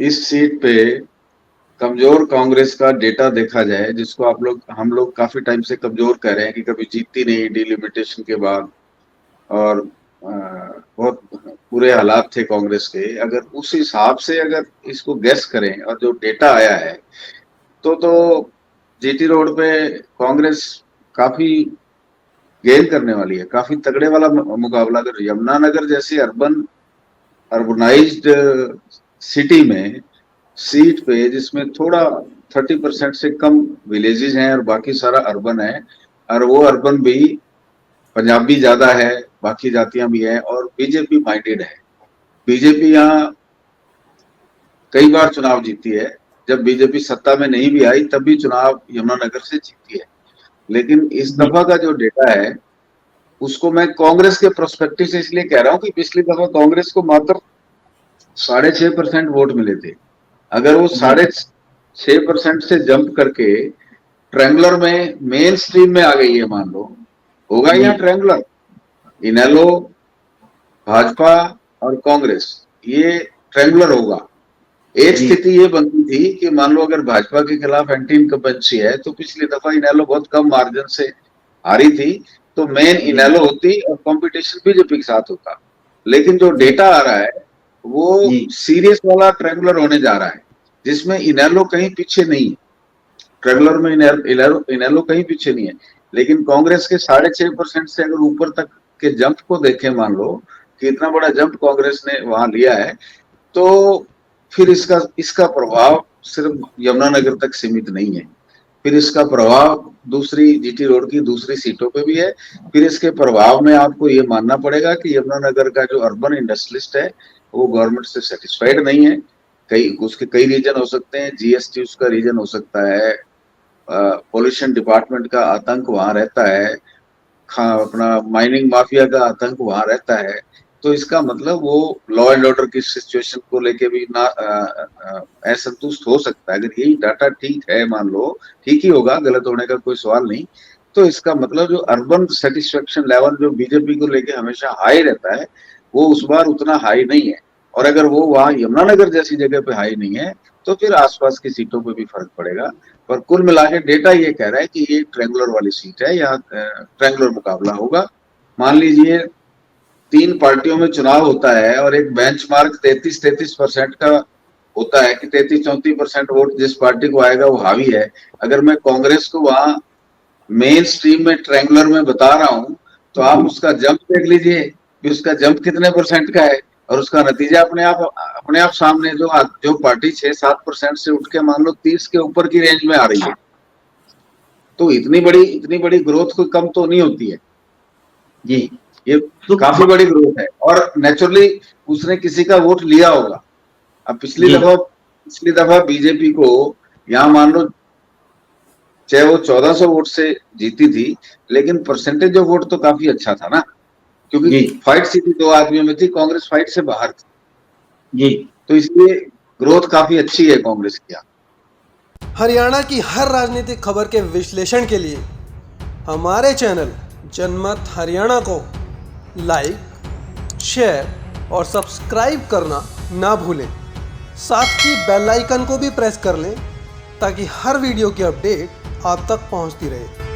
इस सीट पे कमजोर कांग्रेस का डेटा देखा जाए, जिसको हम लोग काफी टाइम से कमजोर कह रहे हैं कि कभी जीतती नहीं डिलिमिटेशन के बाद, और बहुत बुरे हालात थे कांग्रेस के। अगर उस हिसाब से अगर इसको गैस करें और जो डेटा आया है, तो जीटी रोड पे कांग्रेस काफी गेन करने वाली है, काफी तगड़े वाला मुकाबला। अगर यमुनानगर जैसी अर्बनाइज्ड सिटी में सीट पे, जिसमें थोड़ा 30% से कम विलेजेस हैं और बाकी सारा अर्बन है, और वो अर्बन भी पंजाबी ज्यादा है, बाकी जातियां भी हैं, और बीजेपी माइंडेड है। बीजेपी यहाँ कई बार चुनाव जीती है। जब बीजेपी सत्ता में नहीं भी आई तब भी चुनाव यमुनानगर से जीती है। लेकिन इस जी दफा का जो डेटा है, उसको मैं कांग्रेस के प्रोस्पेक्टिव से इसलिए कह रहा हूं कि पिछली दफा कांग्रेस को मात्र 6.5% वोट मिले थे। अगर वो जी 6.5% से जंप करके ट्रायंगुलर में मेन स्ट्रीम में आ गई है, मान लो, होगा जी यहाँ ट्रायंगुलर, इनेलो, भाजपा और कांग्रेस, ये ट्रायंगुलर होगा। एक जी स्थिति ये बनती थी कि मान लो अगर भाजपा के खिलाफ एंटी इनकम्बेंसी है, तो पिछली दफा इनेलो बहुत कम मार्जिन से हारी थी, तो मेन जी इनेलो होती और कंपटीशन बीजेपी के साथ होता। लेकिन जो जी डेटा आ रहा है, वो जी सीरियस वाला ट्रायंगुलर होने जा रहा है, जिसमें इनेलो कहीं पीछे नहीं है। ट्रायंगुलर में इनेलो कहीं पीछे नहीं है। लेकिन कांग्रेस के 6.5% से अगर ऊपर तक के जंप को देखें, मान लो कि इतना बड़ा जंप कांग्रेस ने वहां लिया है, तो फिर इसका इसका प्रभाव सिर्फ यमुनानगर तक सीमित नहीं है। फिर इसका प्रभाव दूसरी जीटी रोड की दूसरी सीटों पे भी है। फिर इसके प्रभाव में आपको ये मानना पड़ेगा कि यमुनानगर का जो अर्बन इंडस्ट्रियलिस्ट है, वो गवर्नमेंट से सेटिस्फाइड नहीं है। उसके कई रीजन हो सकते हैं। जीएसटी उसका रीजन हो सकता है, पॉल्यूशन डिपार्टमेंट का आतंक वहां रहता है, अपना माइनिंग माफिया का आतंक वहां रहता है। तो इसका मतलब वो लॉ एंड ऑर्डर की सिचुएशन को लेके भी ना असंतुष्ट हो सकता है। अगर यही डाटा ठीक है, मान लो ठीक ही होगा, गलत होने का कोई सवाल नहीं, तो इसका मतलब जो अर्बन सेटिस्फेक्शन लेवल जो बीजेपी को लेके हमेशा हाई रहता है, वो उस बार उतना हाई नहीं है। और अगर वो वहां यमुनानगर जैसी जगह पे हाई नहीं है, तो फिर आसपास की सीटों पे भी फर्क पड़ेगा। पर कुल मिला के डेटा ये कह रहा है कि ये ट्रायंगुलर वाली सीट है, यहाँ ट्रायंगुलर मुकाबला होगा। मान लीजिए 3 पार्टियों में चुनाव होता है और एक बेंचमार्क 33% का होता है कि 33-34% वोट जिस पार्टी को आएगा वो हावी है। अगर मैं कांग्रेस को वहां मेन स्ट्रीम में ट्रायंगुलर में बता रहा हूं, तो आप उसका जंप देख लीजिए कि उसका जंप कितने परसेंट का है, और उसका नतीजा अपने आप सामने। जो पार्टी 6-7% से उठ के मान लो 30 के ऊपर की रेंज में आ रही है, तो इतनी बड़ी ग्रोथ कोई कम तो नहीं होती है। जी ये तो काफी बड़ी ग्रोथ है, और नेचुरली उसने किसी का वोट लिया होगा। अब जी पिछली दफा बीजेपी को यहाँ मान लो, चाहे वो 1400 वोट से जीती थी, लेकिन परसेंटेज ऑफ वोट तो काफी अच्छा था ना, क्योंकि जी फाइट सीधी 2 आदमियों में थी, कांग्रेस फाइट से बाहर थी। जी तो इसलिए ग्रोथ काफी अच्छी है कांग्रेस की। हरियाणा की हर राजनीतिक खबर के विश्लेषण के लिए हमारे चैनल जनमत हरियाणा को लाइक, शेयर और सब्सक्राइब करना ना भूलें। साथ ही बेल आइकन को भी प्रेस कर लें ताकि हर वीडियो की अपडेट आप तक पहुंचती रहे।